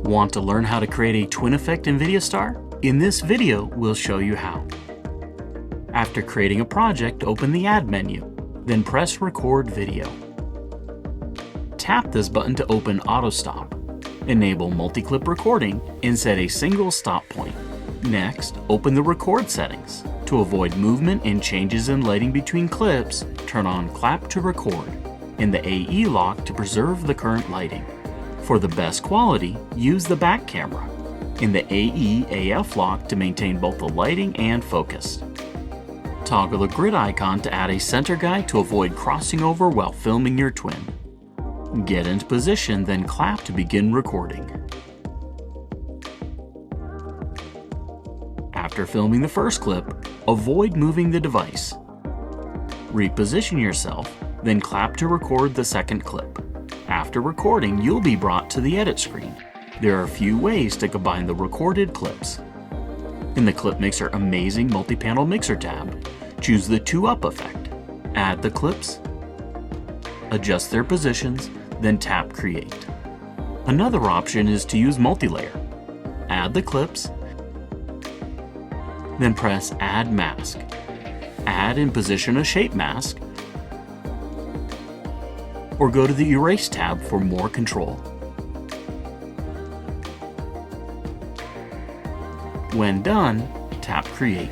Want to learn how to create a twin effect in VideoStar? In this video, we'll show you how. After creating a project, open the Add menu, then press Record Video. Tap this button to open Auto Stop. Enable multi-clip recording and set a single stop point. Next, open the record settings. To avoid movement and changes in lighting between clips, turn on Clap to Record and the AE lock to preserve the current lighting. For the best quality, use the back camera and the AE AF lock to maintain both the lighting and focus. Toggle the grid icon to add a center guide to avoid crossing over while filming your twin. Get into position, then clap to begin recording. After filming the first clip, avoid moving the device. Reposition yourself, then clap to record the second clip. After recording, you'll be brought to the edit screen. There are a few ways to combine the recorded clips. In the Clip Mixer Amazing Multi-Panel Mixer tab, choose the 2-up effect. Add the clips, adjust their positions, then tap Create. Another option is to use multi-layer. Add the clips, then press Add Mask. Add and position a shape mask, or go to the Erase tab for more control. When done, tap Create.